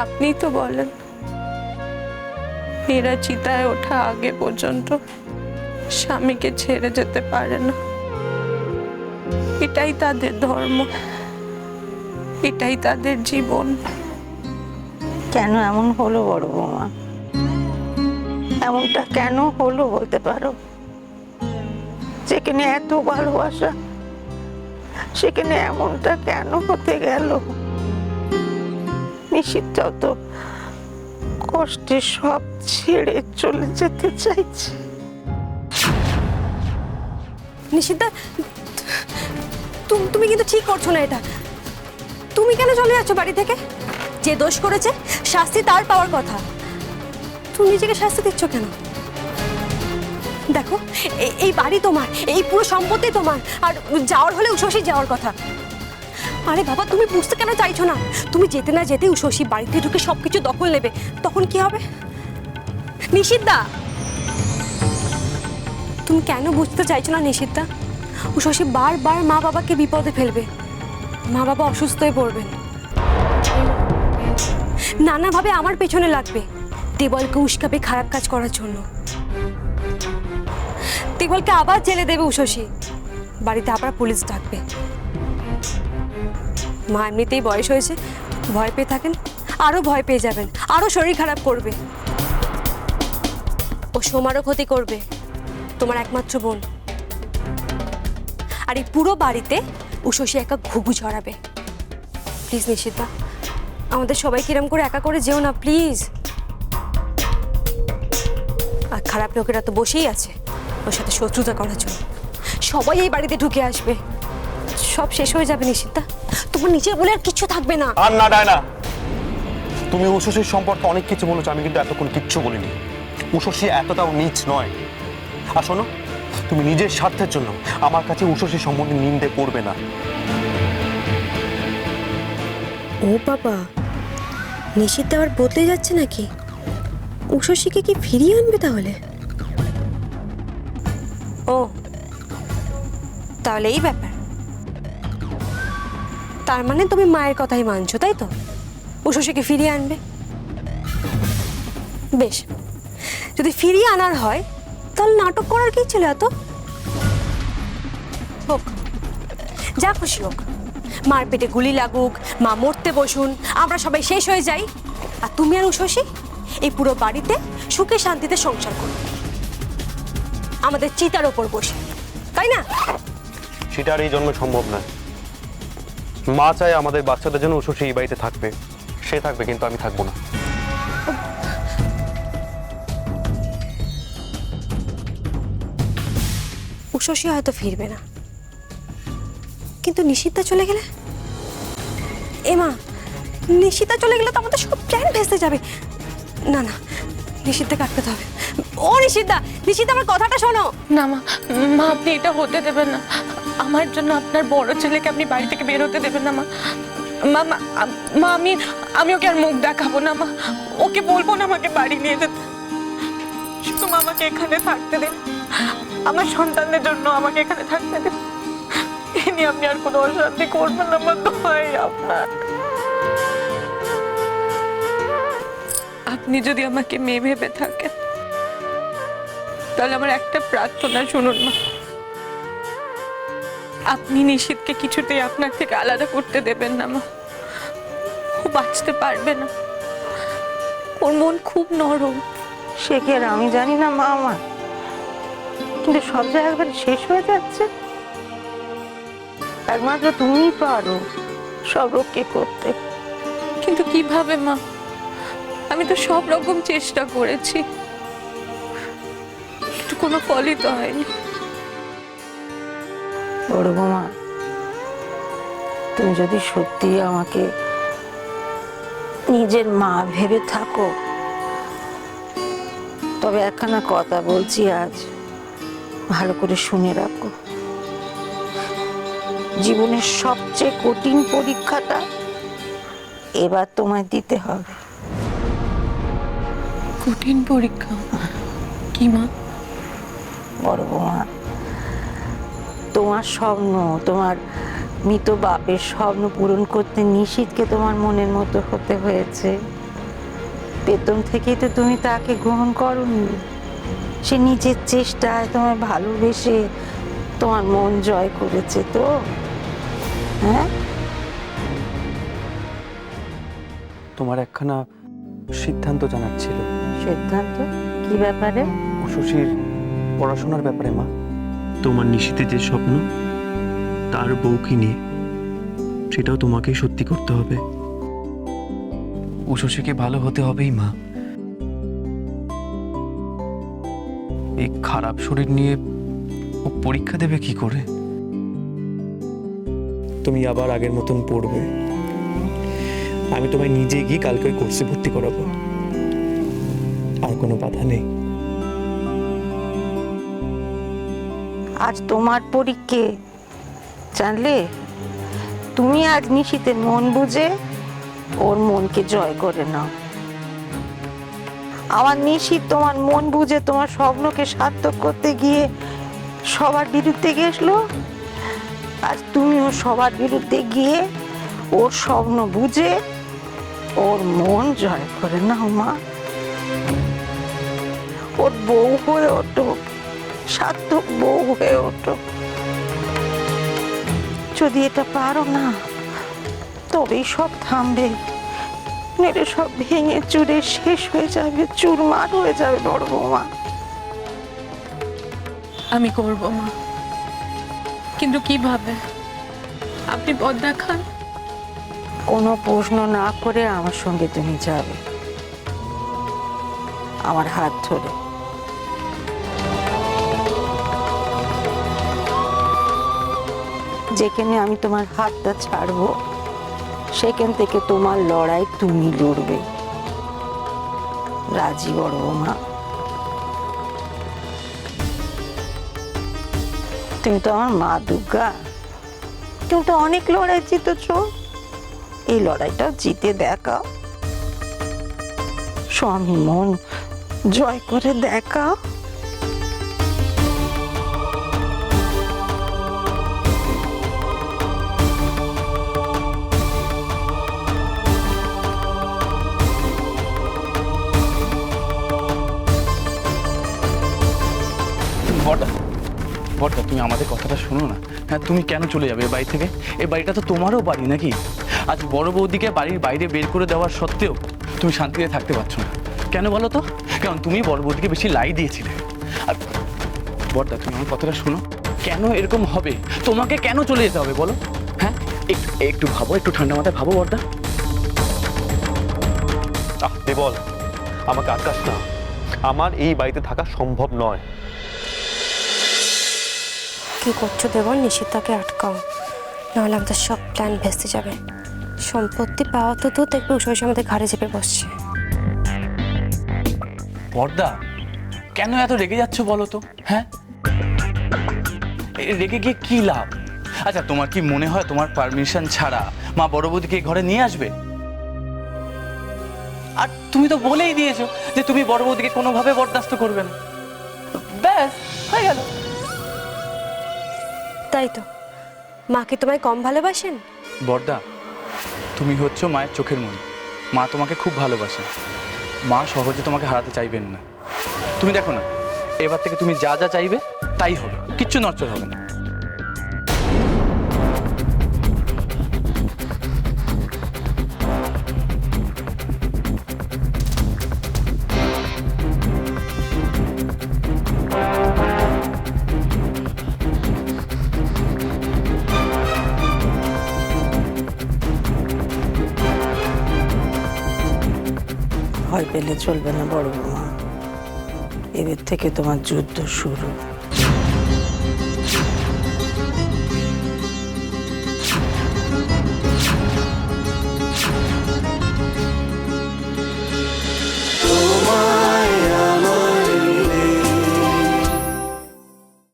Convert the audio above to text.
আপনি তো বলেন মেয়েরা চিতায় ওঠা আগে পর্যন্ত স্বামীকে ছেড়ে যেতে পারে না। এটাই তাদের ধর্ম, এটাই তাদের জীবন। কেন এমন হলো বড় বৌমা? এমনটা কেন হলো বলতে পারো? যেখানে এত ভালোবাসা সেখানে এমনটা কেন হতে গেল? নিশ্চিতটাও তো কষ্টে সব ছেড়ে চলে যেতে চাইছে। নিশিতা, তুমি কিন্তু ঠিক করছো না এটা। তুমি কেন চলে যাচ্ছ বাড়ি থেকে? যে দোষ করেছে শাস্তি তার পাওয়ার কথা, তুমি নিজেকে শাস্তি দিচ্ছ কেন? দেখো, এই বাড়ি তোমার, এই পুরো সম্পত্তি তোমার, আর যাওয়ার হলে উষসী যাওয়ার কথা। আরে বাবা, তুমি বুঝতে কেন চাইছো না? তুমি যেতে না যেতে উষসী বাড়িতে ঢুকে সবকিছু দখল নেবে, তখন কি হবে? নিশিতা, তুমি কেন বুঝতে চাইছো না নিশিতা? উষসী বারবার মা বাবাকে বিপদে ফেলবে, মা বাবা অসুস্থ হয়ে পড়বেন, নানাভাবে আমার পেছনে লাগবে, দেবলকে উস্কাবে খারাপ কাজ করার জন্য। দেবলকে আবার জেলে দেবে উষসী, বাড়িতে আবার পুলিশ ডাকবে। মা এমনিতেই বয়স হয়েছে, ভয় পেয়ে থাকেন, আরো ভয় পেয়ে যাবেন, আরো শরীর খারাপ করবে। ও সোমারও ক্ষতি করবে, তোমার একমাত্র বোন। আর এই পুরো বাড়িতে উষসী একা ঘুঘু ছড়াবে। প্লিজ নিশিতা, আমাদের সবাই কিরম করে একা করে যেও না প্লিজ। আর খারাপ লোকেরা তো বসেই আছে ওর সাথে শত্রুতা করার জন্য। সবাই এই বাড়িতে ঢুকে আসবে, সব শেষ হয়ে যাবে নিশিতা। তোমার নিজের বলে আর কিছু থাকবে না। আর না ডায়না, তুমি উষসীর সম্পর্কে অনেক কিছু বলেছো, আমি কিন্তু এতক্ষণ কিচ্ছু বলিনি। উষসী এতটাও নীচ নয়। আর শোনো, তুমি নিজের স্বার্থের জন্য আমার কাছে উষসী সম্বন্ধে নিন্দে করবে না। ও বাবা, নিশিতা আবার বদলে যাচ্ছে নাকি? উষসীকে কি ফিরিয়ে আনবে তাহলে? ও তাহলে এই ব্যাপার। তার মানে তুমি মায়ের কথাই মানছো, তাই তো? উষসীকে ফিরিয়ে আনবে। বেশ, যদি ফিরিয়ে আনার হয় তাহলে নাটক করার কি ছিল এত? হোক, যা খুশি হোক। মার পেটে গুলি লাগুক, মা মরতে বসুন, আমরা সবাই শেষ হয়ে যাই, আর তুমি আর উষসী এই পুরো বাড়িতে সুখে শান্তিতে সংসার করো, আমাদের চিতার ওপর বসে, তাই না? সেটা আর এই জন্মে সম্ভব নয়। মা চায় আমাদের বাচ্চাদের জন্য উষসী এই বাড়িতে থাকবে, সে থাকবে, কিন্তু আমি থাকবো না। উষসী হয়তো ফিরবে না, কিন্তু নিশিতা চলে গেলে? এমা, নিশিতা চলে গেলে তো আমাদের সব প্ল্যান ভেস্তে যাবে। না না, নিশিতাকে আটকাতে হবে। ও নিশিতা, নিশিতা আমার কথাটা শোনো না মা, মা আপনি এটা হতে দেবেন না। আমার জন্য আপনার বড় ছেলেকে আপনি বাড়ি থেকে বের হতে দেবেন না মা। মা মা মা, আমি ওকে আর মুখ দেখাবো না মা। ওকে বলবো না আমাকে বাড়ি নিয়ে যেতে। শুধু মা আমাকে এখানে থাকতে দিন, আমার সন্তানদের জন্য আমাকে এখানে থাকতে দিন। এ নিয়ে আপনি আর কোনো অশান্তি করবেন না মা, দোহাই আপনার। আপনি যদি আমাকে মেয়ে ভেবে থাকেন তাহলে আমার একটা প্রার্থনা শুনুন মা। আপনি নিশিতকে কিছুতেই আপনার থেকে আলাদা করতে দেবেন না মা। ও বাঁচতে পারবে না, ওর মন খুব নরম। সে কি আর আমি জানি না মা আমার? কিন্তু সব জায়গায় শেষ হয়ে যাচ্ছে। একমাত্র তুমিই পারো সব রক্ষে করতে। কিন্তু কিভাবে মা? আমি তো সব রকম চেষ্টা করেছি, কিন্তু কোনো ফলই তো হয়নি। বড় বৌমা, তুমি যদি সত্যি আমাকে নিজের মা ভেবে থাকো, তবে একখানা কথা বলছি আজ, ভালো করে শুনে রাখো। জীবনের সবচেয়ে কঠিন পরীক্ষাটা এবার তোমায় দিতে হবে। কঠিন পরীক্ষা? কি মা? বড় বৌমা, তোমার স্বপ্ন, তোমার মৃত বাপের স্বপ্ন পূরণ করতে নিশিতকে তোমার মনের মতো হতে হয়েছে। প্রথম থেকেই তো তুমি তাকে গ্রহণ করোনি। সে নিজের চেষ্টায় তোমায় ভালোবেসে তোমার মন জয় করেছে তো, হ্যাঁ? তোমার একখানা সিদ্ধান্ত জানার ছিল। সিদ্ধান্ত কি ব্যাপারে? শশীর পড়াশোনার ব্যাপারে মা। তোমার নিশীথের যে স্বপ্ন, তার বউকে নিয়ে, সেটাও তোমাকেই সত্যি করতে হবে। শশীকে ভালো হতে হবেই মা। এই খারাপ শরীর নিয়ে ও পরীক্ষা দেবে কি করে? তুমি আবার আগের মতন পড়বে। আমি তোমায় নিজে গিয়ে কালকে ওই কোর্সে ভর্তি করাবো। আর কোনো বাধা নেই। আজ তোমার পরীক্ষা, জানলে? তুমি আজ নিশীথের মন বুঝে ওর মনকে জয় করে নাও। আমার নিশীথ তোমার মন বুঝে তোমার স্বপ্নকে সার্থক করতে গিয়ে সবার বিরুদ্ধে গেছলো। আজ তুমিও সবার বিরুদ্ধে গিয়ে ওর স্বপ্ন বুঝে ওর মন জয় করে নাও মা। ওর বউ হয়ে ওঠো, সার্থক বউ হয়ে ওঠো। যদি এটা পারো না, তবেই সব থামবে। মেরে সব ভেঙে চুরে শেষ হয়ে যাবে, চুরমার হয়ে যাবে বড় বৌমা। আমি করব মা, কিন্তু কিভাবে? আপনি পথ দেখান। কোনো প্রশ্ন না করে আমার সঙ্গে তুমি যাবে, আমার হাত ধরে। যেখানে আমি তোমার হাতটা ছাড়বো, সেখান থেকে তোমার লড়াই তুমি লড়বে। রাজি বড় বৌমা? তুমি তো আমার মা দুর্গা, তুমি তো অনেক লড়াই জিতেছ। এই লড়াইটাও জিতে দেখাও, স্বামী মন জয় করে দেখাও। বড়দা, বড়দা, তুমি আমাদের কথাটা শোনো না। হ্যাঁ, তুমি কেন চলে যাবে এ বাড়ি থেকে? এই বাড়িটা তো তোমারও বাড়ি নাকি? আজ বড় বৌদিকে বাড়ির বাইরে বের করে দেওয়ার সত্ত্বেও তুমি শান্তিতে থাকতে পারছো না কেন বলো তো? কারণ তুমি বড় বৌদিকে বেশি লাই দিয়েছিলে। আর বড়দা, তুমি আমার কথাটা শোনো। কেন এরকম হবে? তোমাকে কেন চলে যেতে হবে বলো? হ্যাঁ, একটু ভাবো, একটু ঠান্ডা মাথায় ভাবো বড়দা। দেবল, আমাকে আটকাস না। আমার এই বাড়িতে থাকা সম্ভব নয়। কি করছো দেবল? নিশিতাকে আটকাও, নাহলে আমাদের সব প্ল্যান ভেস্তে যাবে। সম্পত্তি পাওয়া তো তো দেখবে উষা আমাদের ঘাড়ে চেপে বসছে। বড়দা, কেন এত রেগে যাচ্ছ বলো তো? হ্যাঁ, রেগে গিয়ে কি লাভ? আচ্ছা, তোমার কি মনে হয় তোমার পারমিশন ছাড়া মা বড় বৌদিকে ঘরে নিয়ে আসবে? আর তুমি তো বলেই দিয়েছো যে তুমি বড় বৌদিকে কোনোভাবে বরদাস্ত করবে না। ব্যাস, হয়ে গেল। তাই তো, মা কি তোমায় কম ভালোবাসেন? বড়দা, তুমি হচ্ছ মায়ের চোখের মণি। মা তোমাকে খুব ভালোবাসে। মা সহজে তোমাকে হারাতে চাইবেন না। তুমি দেখো না, এবার থেকে তুমি যা যা চাইবে তাই হবে, কিচ্ছু নড়চড় হবে না। ভয় পেলে চলবে না বড় বৌমা। এবার থেকে তোমার যুদ্ধ শুরু।